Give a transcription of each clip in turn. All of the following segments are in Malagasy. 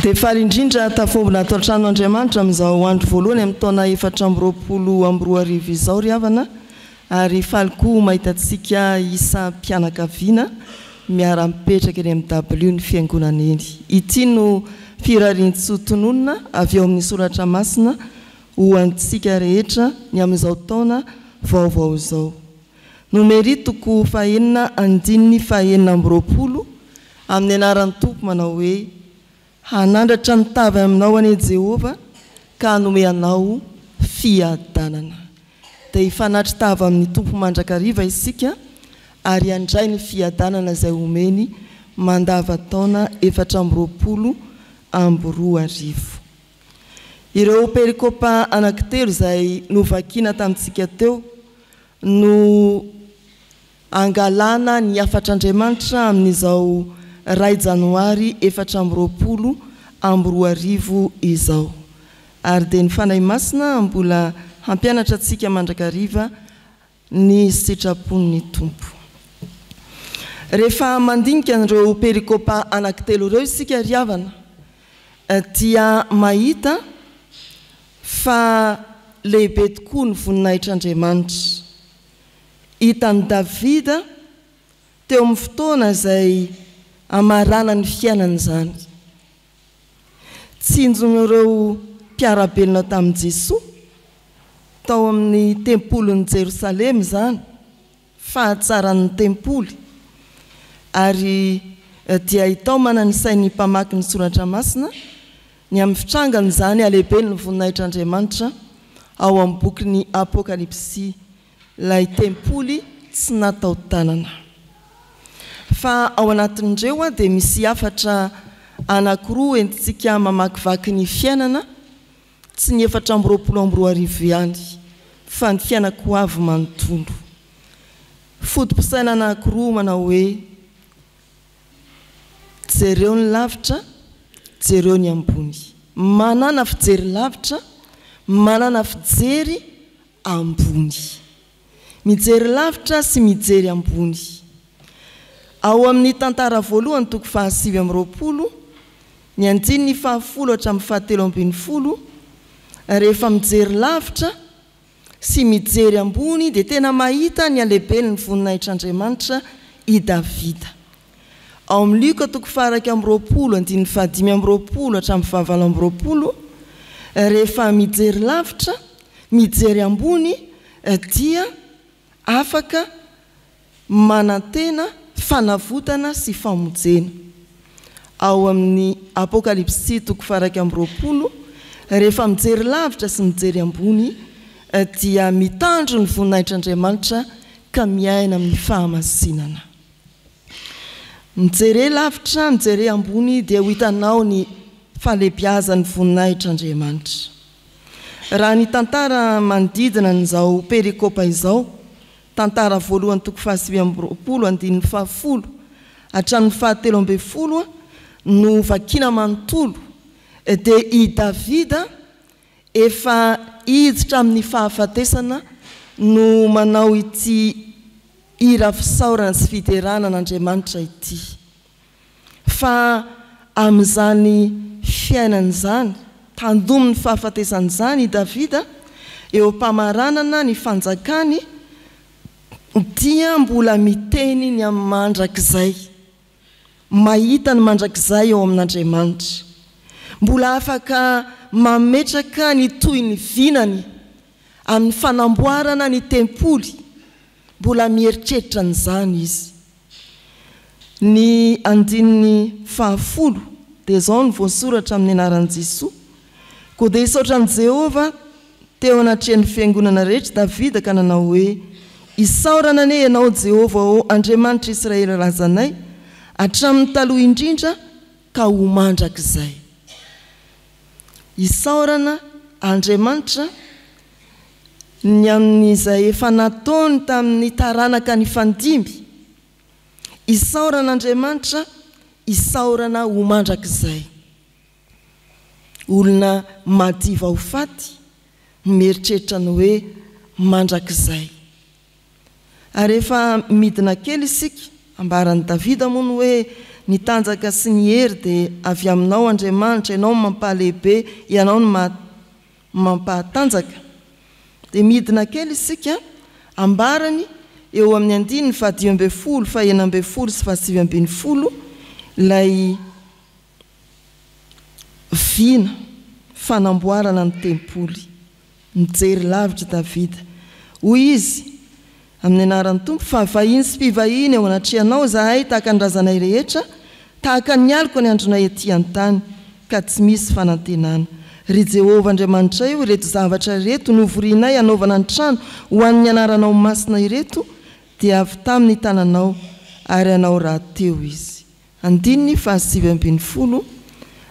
Dia faly indrindra tafombona atao tranoandriamanitra amin'izao andro voalohany amin'ny taona 420 izao ry havana, ary faly koa mahitantsika isa mpianakaviana miara-mipetraka eny amin'ny W ny fiangonana eny. Ity no firarian-tsotononona avy eo amin'ny soratra masina ho antsika rehetra ny amin'izao taona vaovao izao. Nomeritoko fahenina andininy fahenina amby roapolo amin'ny anaran'ny Tompo manao hoe: hanandratra ny tavy aminao anie Jehova ka hanome anao fiadanana. Dia hifanatry tavy amin'ny Tompo mandrakariva isika ary handray ny fiadanana izay omeny mandava-taona 420. Ireo perikopa anankitelo izay novakiana tamintsika teo no angalana ny afatr'Andriamanitra amin'izao 2 Janoary 420 izao. Ary dia ny fanahy masina mbola hampianatra antsika mandrakariva ny sitrapon'ny Tompo. Rehefa mandinika ireo perikopa anankitelo ireo isika ry havana, dia mahita fa lehibe tokoa ny voninahitr'Andriamanitra. Hitan'i Davida teo amin'ny fotoana izay amarana ny fiainany izany. Tsinjon'ireo mpiarabelona tamin'i Jesoa tao amin'ny tempolon'i Jerosalema izany, fahatsaran'ny tempoly, ary dia hitao manana sainy mpamaky ny soratra masina ny amin'ny fitrangana izany alehibe ny voninahitr'Andriamanitra ao amin'ny bokin'ny Apokalipsy, ilay tempoly tsy natao tanana. Fa ao anatin'ireo dia misy afatra anankiroa entintsika mamakivaky ny fiainana, tsy ny 420 ihany, fa ny fiainako avy manontolo. Fotom-pisaina anankiroa manao hoe: jereo ny lavitra, jereo ny ambony. Manana fijery lavitra, manana fijery ambony. Mijery lavitra sy mijery ambony. Ao amin'ny tantara voalohany toko 720, ny andininy 10 hatramin'ny 17, rehefa mijery lavitra sy mijery ambony dia tena mahita ny alehibeny ny voninahitr'Andriamanitra i Davida. Ao amin'ny Luka toko 220, andininy 520 hatramin'ny 720, rehefa mijery lavitra, mijery ambony dia afaka manantena fanavotana sy famojena. Ao amin'ny Apokalipsy toko 220, rehefa mijery lavitra sy mijery ambony dia mitandro ny voninahitr'Andriamanitra ka miaina amin'ny fahamasinana. Mijery lavitra, mijery ambony dia ho hitanao ny falebiazan'ny voninahitr'Andriamanitra. Raha ny tantara manodidina n'izao perikopa izao, tantara voalohany toko 720 andininy 10 hatramin'ny 17 no vakiana manontolo, dia i Davida efa hiditra amin'ny fahafatesana no manao ity hira fisaorana sy fideranan'Andriamanitra ity. Fa amin'izany fiainany izany, tandomin'ny fahafatesany izany i Davida, eo mpamaranana ny fanjakany, dia mbola miteny ny amin'ny mandrakizay, mahita ny mandrakizay eo amin'Andriamanitra, mbola afaka mametraka ny toy ny vinany amin'ny fanamboarana ny tempoly, mbola mieritreritra n'izany izy. Ny andininy 10 dia izao ny voasoratra amin'ny anaran'i Jesoa: koa dia isaotran'i Jehova teo anatrehan'ny fiangonana rehetra Davida ka nanao hoe: isaorana anie ianao Jehova o Andriamanitra Israely razanay, hatramin'ny taloha indrindra ka ho mandrakizay. Isaorana Andriamanitra ny amin'izay efa nataony tamin'ny taranaka ny fandimby. Isaorana Andriamanitra, isaorana ho mandrakizay. Olona madiva ho faty, mieritreritra ny hoe mandrakizay. Ary rehefa midina kely isika, ambaran'i Davida moa ny hoe ny tanjaka sy ny hery dia avy aminao Andriamanitra, ianao mampahalehibe, ianao no mampahatanjaka. Dia midina kely isika ambarany eo amin'ny 9:20 fa 9:20 sy 9:20 ilay vina fanamboarana ny tempoly, mijery lavitra Davida. Hoy izy amin'ny anaran'ny Tompo, fa vahiny sy mpivahiny eo anatrehanao zahay tahaka ny razanay rehetra, tahaka ny aliko ny andronay ety an-tany, ka tsy misy fanantenana. Ry Jehovah Andriamanitra io, ireto zavatra ireto novorianay anaovana ny trano ho an'ny anaranao masina ireto, dia avy tamin'ny tananao ary anao raha teo izy. 9:20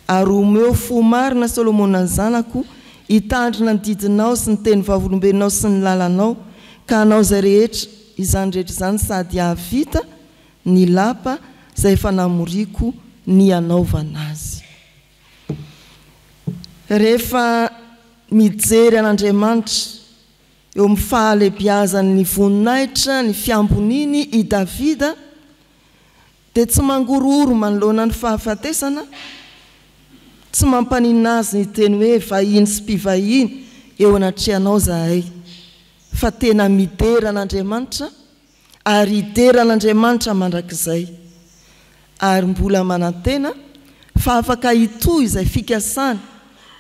Ary omeo fo marina Solomona zanako, hitandrina ny didinao sy ny teny vavolombelonao sy ny lalanao, ka anao zay rehetra izany rehetra izany sady ahavita ny lapa zay efa namoriko ny anaovana azy. Rehefa mijery an'Andriamanitra eo amin'ny fahalebiazany ny voninahitra ny fiamboniny i Davida, dia tsy mangororo manoloana ny fahafatesana, tsy mampanina azy ny teny hoe vahiny sy mpivahiny eo anatrehanao zahay, fa tena midera an'Andriamanitra ary idera an'Andriamanitra mandrakizay, ary mbola manantena fa afaka hitohy izay fikasana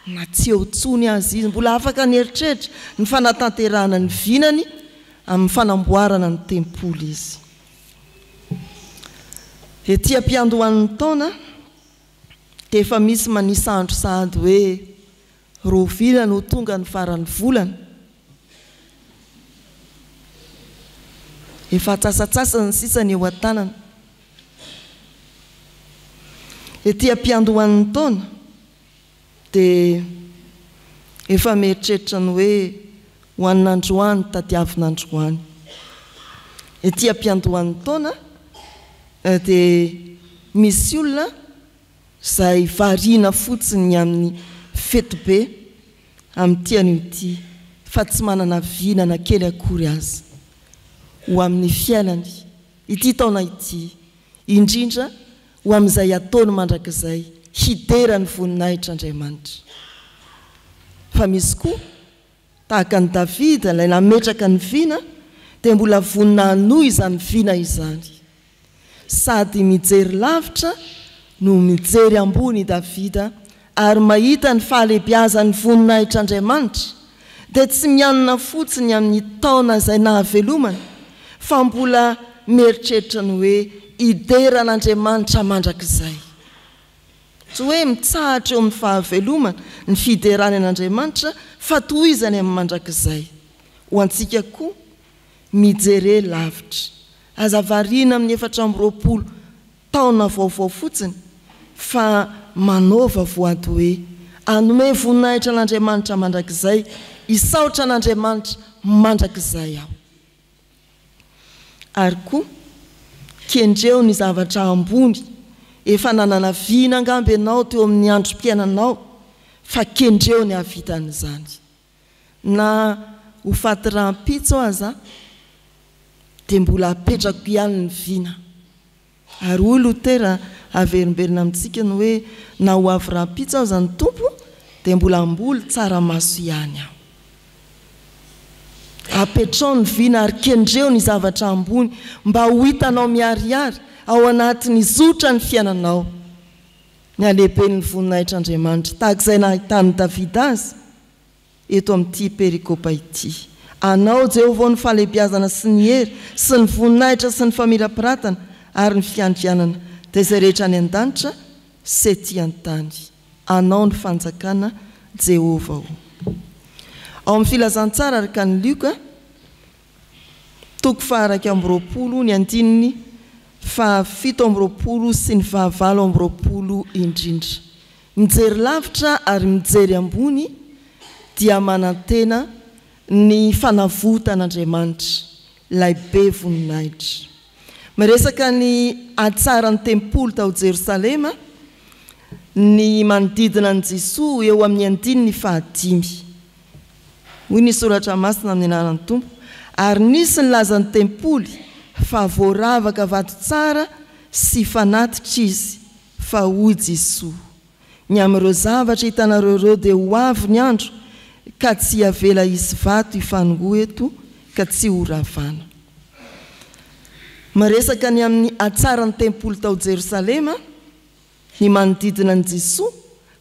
na tsy eo tsony azy izy, mbola afaka ny eritreritra ny fanatanterahana ny vinany amin'ny fanamboarana ny tempoly izy. Ety am-piandohan'ny taona dia efa misy manisa andro sahady hoe 2 no tonga ny faran'ny volana. Efa tsasatsasa ny sisany eo an-tanana. Ety am-piandohan'ny taona dia efa mieritreritra ny hoe ho an'androany tadiavin'androany. Ety am-piandohan'ny taona dia misy olona izay variana fotsiny amin'ny fety be amin'ity an'ity, fa tsy manana vinana kely akory azy ho amin'ny fiainany ity taona ity, indrindra ho amin'izay ataony mandrakizay hidera ny voninahitran'Andriamanitra. Fa misy koa tahaka ny Davida ilay nametraka ny vina, dia mbola vonina hanohy izany vina izany, sady mijery lavitra no mijery ambony Davida, ary mahita ny fahalebiazan'ny voninahitran'Andriamanitra, dia tsy mianina fotsiny amin'ny taona izay nahavelomany, fa mbola mieritreritra ny hoe idera an'Andriamanitra mandrakizay. Tsy hoe mitsahatra eo amin'ny fahavelomana ny fiderany an'Andriamanitra, fa tohizany amin'ny mandrakizay. Ho antsika koa mijery lavitra, aza variana amin'ny 420 taona vaovao fotsiny, fa manaova voady hoe anome voninahitra an'Andriamanitra mandrakizay, isaotra an'Andriamanitra mandrakizay aho. Ary koa kendreo ny zavatra ambony, efa nanana vina angamby ianao teo amin'ny androm-piainanao, fa kendreo ny havitan'izany. Na ho faty rahampitso aza dia mbola apetrako ihany ny vina. Ary hoy Lutera averimberina amintsika ny hoe na ho avy rahampitso aza ny Tompo dia mbola amboly tsara maso ihany aho. Apetrao ny vina ary kendreo ny zavatra ambony, mba ho hitanao miariary ao anatin'ny zotra ny fiainanao. Ny alehibe ny voninahitran'Andriamanitra tahak'izay nahitany Davida azy eto amin'ity perikopa ity. Anao Jehovah ny fahalebiazana sy ny hery sy ny voninahitra sy ny famirapiratana ary ny fiandrianana, dia izay rehetra any an-danitra sy ety an-tany. Anao ny fanjakana Jehovah. Ao amin'ny filazantsara araka ny Luka 2:20 ny andininy 7:20 sy ny 20:20 indrindra. Mijery lavitra ary mijery ambony dia manantena ny fanavotan'Andriamanitra, ilay be voninahitra. Miresaka ny atsaran'ny tempoly tao Jerosalema, ny manodidina ny Jesoa eo amin'ny andininy 5. Hoy ny soratra masina amin'ny anaran'ny Tompo, ary nisy ny lazan'ny tempoly fa voaravaka vato tsara sy fanatitra izy fa hoy Jesosy, ny amin'ireo zavatra hitanareo ireo dia ho avy ny andro ka tsy havela izy vato hifanongo eto ka tsy ho ravana. Maresaka ny amin'ny atsarany tempoly tao Jerosalema ny manodidina ny Jesosy,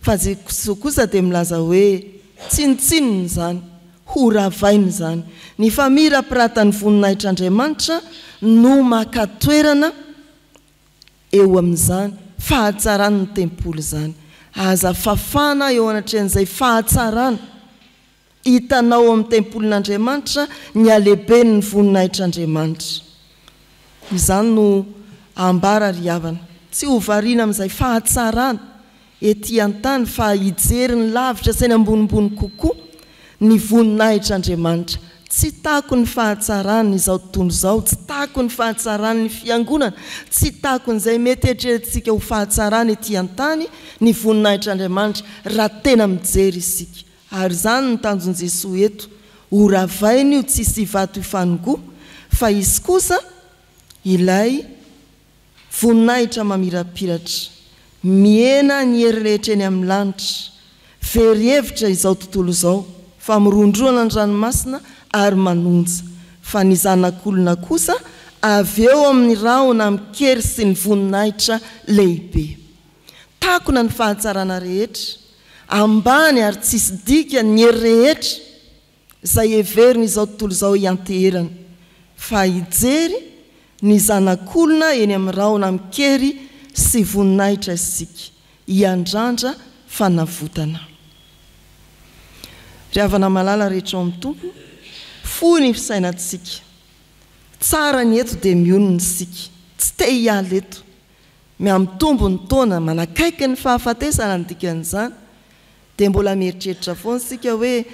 fa Jesosy kosa dia milaza hoe tsinotsinony zany, ho ravainy zany. Ny famira piratany voninahitr'Andriamanitra no maka toerana eo amin'izany fahatsarany ny tempoly zany. Aza fafana eo anatrehan'izay fahatsarana hitanao amin'ny tempolin'Andriamanitra ny alehibeny ny voninahitr'Andriamanitra. Izany no ambara ry havana, tsy ho variana amin'izay fahatsarana ety an-tany fa hijery ny lavitra sainy ambonimbony kokoa ny voninahitr'Andriamanitra. Tsy tako ny fahatsarany izao tontolo izao, tsy tako ny fahatsarany ny fiangonana, tsy tako n'izay mety eritreretintsika ho fahatsarany ety an-tany ny voninahitr'Andriamanitra raha tena mijery isika. Ary izany ny tanjon'i Jesosy eto, ho ravainy io tsisy vato hifanongo, fa izy kosa ilay voninahitra mamirapiratra, miena ny hery rehetra eny amin'ny lanitra, very hevitra izao tontolo izao, fa mirondroana ny ranomasina ary manonja. Fa ny zanak'olona kosa avy eo amin'ny rahona mikery sy ny voninahitra lehibe. Takona ny fahatsarana rehetra, ambany ary tsisy dika ny hery rehetra izay heveriny izao tontolo izao ianteherana, fa hijery ny zanak'olona eny amin'ny rahona mikery sy voninahitra isika, hiandrandra fanavotana. Ry havana malala rehetra ao amin'ny tompo, foy ny fisainantsika, tsara ny eto dia mionona isika, tsy te hiala eto, miamitombo ny taona manakaiky ny fahafatesana ny dikan'izany, dia mbola mieritreritra foana isika hoe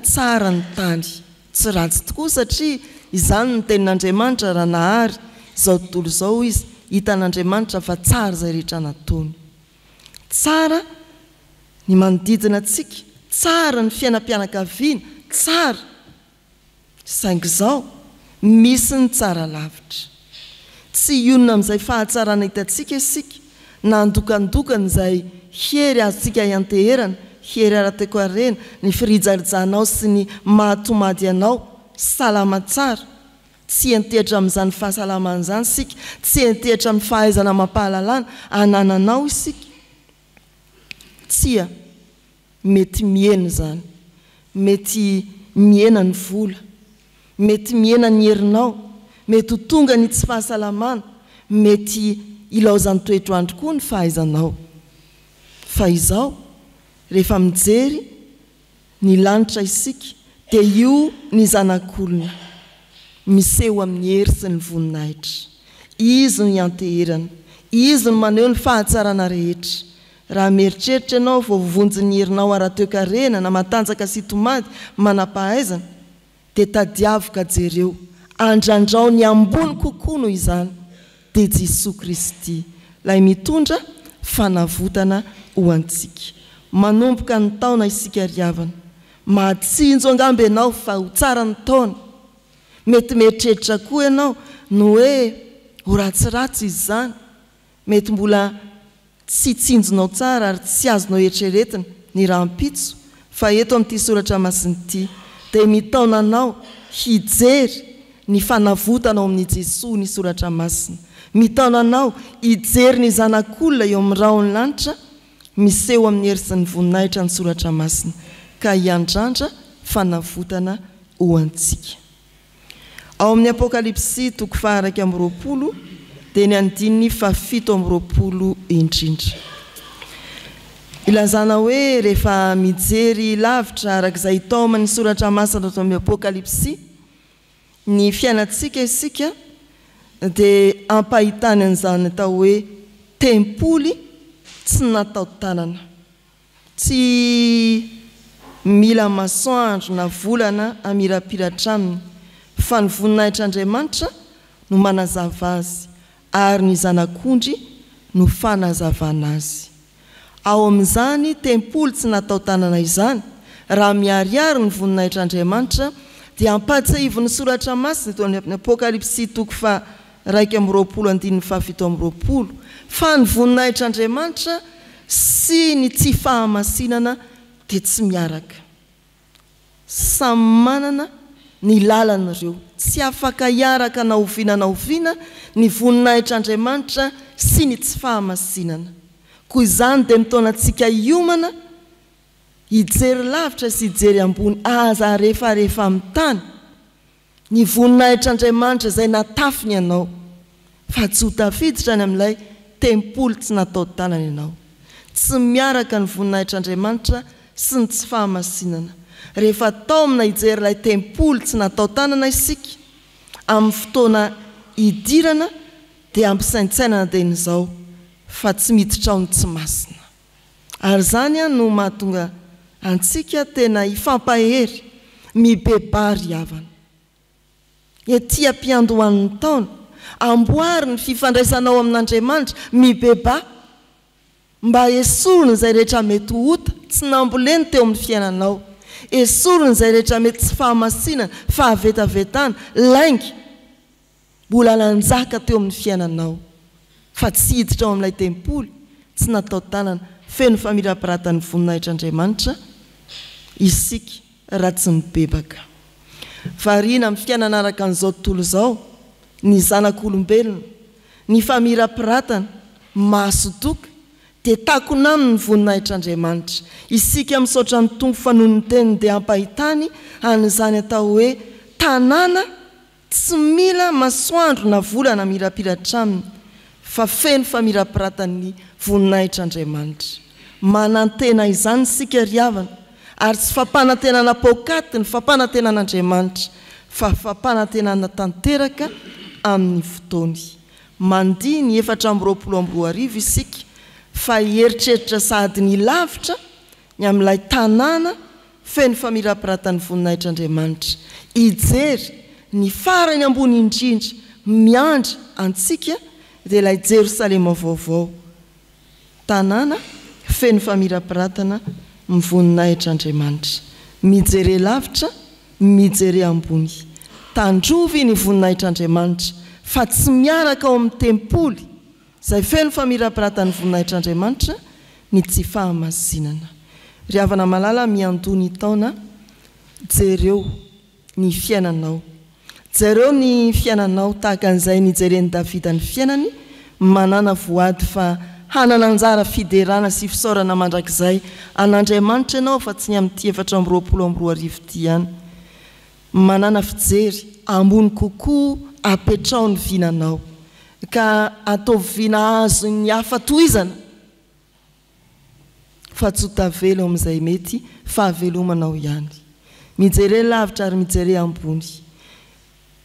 tsara ny tany, tsy ratsy tokoa satria izany ny tenin'Andriamanitra raha nahary izao tontolo izao izy, hitan'Andriamanitra fa tsara izay rehetra nataony. Tsara ny manodidina antsika, tsara ny fiainam-pianakaviana, tsara saingy izao misy ny tsara lavitra. Tsy ionona amin'izay fahatsarana hitantsika isika, nandokandokana izay hery azontsika ianteherana, hery ara-toekarena, ny firijarizanao sy ny mahatomady anao salama tsara. Tsy entehitra amin'izany fahasalamana izany isika, tsy entehitra amin'ny fahaizana mampahalalana anananao isika. Tsia, mety miena izany, mety miena ny vola, mety miena ny herinao, mety ho tonga ny tsy fahasalamana, mety ilaozan'ny toetrandro koa ny fahaizanao. Fa izao, rehefa mijery ny lanitra isika, dia io ny zanak'olona miseho amin'ny hery sy ny voninahitra. Izy ny anteherana, izy ny maneho ny fahatsarana rehetra. Raha mieritreritra ianao vao vonjy herinao ara-toekarena na matanjaka sy tomady manam-pahaizana, dia tadiavoka jereo, andrandrao ny ambony kokoa noho izany, dia Jesosy Kristy lay mitondra fanavotana ho antsika. Manomboka ny taona isika ry havana, mahatsinjo angambe ianao fa ho tsara ny taona. Mety mieritreritra koa ianao no hoe ho ratsiratsy izy zany, mety mbola tsy tsinjonao tsara ary tsy azonao eritreretina ny rahampitso, fa eto amin'ity soratra masina ity dia mitaona anao hijery ny fanavotana ao amin'i Jesosy ny soratra masina. Mitaona anao hijery ny zanak'olona eo amin'ny rahony lanitra, miseho amin'ny hery sy ny voninahitra ny soratra masina, ka hiandrandra fanavotana ho antsika. Ao amin'ny Apokalipsy 1:20 dia ny andininy 7:20 indrindra. Ilazana hoe rehefa mijery lavitra arak'izay tao amin'ny soratra masina ato amin'ny Apokalipsy, ny fiainantsika isika dia ampahitany an'izany atao hoe tempoly tsy natao tanana. Tsy mila masoandro na volana amirapiratra aminy, fa ny voninahitr'Andriamanitra no manazava azy ary ny zanak'ondry no fanazavana azy. Ao amin'izany tempoly tsy natao tanana izany, raha miariary ny voninahitr'Andriamanitra dia ampatsahivy ny soratra masina eto amin'ny Apokalipsy 2:20 fa ny voninahitr'Andriamanitra sy ny tsy fahamasinana dia tsy miaraka. Samy manana ny lalan'ireo, tsy afaka hiaraka na oviana ny voninahitr'Andriamanitra sy ny tsy fahamasinana. Koa izany dia mitona antsika hiomana, hijery lavitra sy hijery ambony aza rehefa amin'ny tany ny voninahitr'Andriamanitra izay natafiny ianao, fa tsy ho tafiditra any amin'ilay tempolo tsy natao tanana ianao. Tsy miaraka ny voninahitr'Andriamanitra sy ny tsy fahamasinana. Rehefa tao amina hijery ilay tempolo tsy natao tanana isika amin'ny fotoana hidirana dia ampisaintsainana dia n'izao fa tsy miditra ao ny tsy masina. Ary zany no mahatonga antsika tena hifampahery, mibebary havana. Ety ampiandohan'ny taona, amboary ny fifandraisanao amin'Andriamanitra, mibeba mba esorony izay rehetra mety hota, tsy namboleny teo amin'ny fiainanao. Esorony izay rehetra mety tsy fahamasinana, fahavetavetana, laingy, mbola lanjaka teo amin'ny fiainanao. Fa tsy hiditra ao amin'ilay tempoly, tsy natao tanana, feno famirapiratany voninahitr'Andriamanitra, isika raha tsy mibebaka. Variana amin'ny fiainana araka an'izao tontolo izao, ny zanak'olombelona, ny famirapiratana, mahasotoka, dia takona aminy ny voninahitr'Andriamanitra. Isika misaotra ny tompo fa noho ny teniny dia ampahitany an'izany atao hoe tanàna tsy mila masoandro na volana mirapiratra aminy, fa feno famirapiratany voninahitr'Andriamanitra. Manantena izany isika ry havana, ary tsy fampanantenana pokaty ny fampanantenan'Andriamanitra, fa fampanantenana tanteraka amin'ny fotoany. Mandihy ny 4:20 isika, fa hieritreritra sady ny lavitra ny amin'ilay tanàna feno famirapiratany voninahitr'Andriamanitra. Ijery ny farany ambony indrindra miandry antsika dia ilay Jerosalema vaovao, tanàna feno famirapiratana voninahitr'Andriamanitra. Mijery lavitra, mijery ambony, tandrovy ny voninahitr'Andriamanitra, fa tsy miaraka ao amin'ny tempoly izay feno famirapiratany voninahitr'Andriamanitra ny tsy fahamasinana. Ry havana malala miandony taona, jereo ny fiainanao. Jereo ny fiainanao tahaka an'izay nijeren'i Davida ny fiainany, manana voady fa hanana anjara fiderana sy fisaorana mandrakizay an'Andriamanitra ianao fa tsy ny amin'ity 4:20 ity ihany. Manana fijery ambony kokoa apetrao ny vinanao, ka ataovy vina azo ny hafa toizana, fa tsy ho tavela amin'izay mety fahavelomanao ihany. Mijery lavitra ary mijery ambony,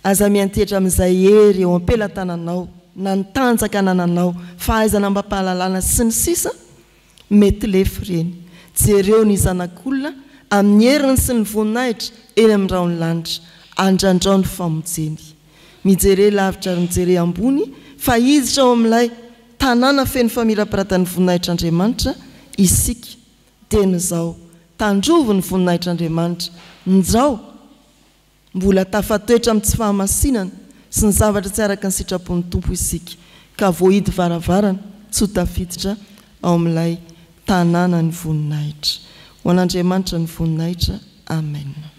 aza miantehitra amin'izay hery eo ampelatananao na ny tanjaka nananao, fahaizana mba-pahalalana sy ny sisa mety lefy reny. Jereo ny zanak'olona amin'ny heriny sy ny voninahitra eny amin'ny raony lanitra, andrandrao ny famonjeny. Mijery lavitra ary mijery ambony, fa hiditra ao amin'ilay tanàna feno famirapiratany voninahitr'Andriamanitra, isika teny izao tandrovo ny voninahitr'Andriamanitra, ndrao mbola tafatoetra amin'ny tsy fahamasinana sy ny zavatra tsy araka ny sitrapon'ny tompo isika, ka voahidy varavarana tsy ho tafiditra ao amin'ilay tanàna ny voninahitra. Ho an'Andriamanitra ny voninahitra. Amen.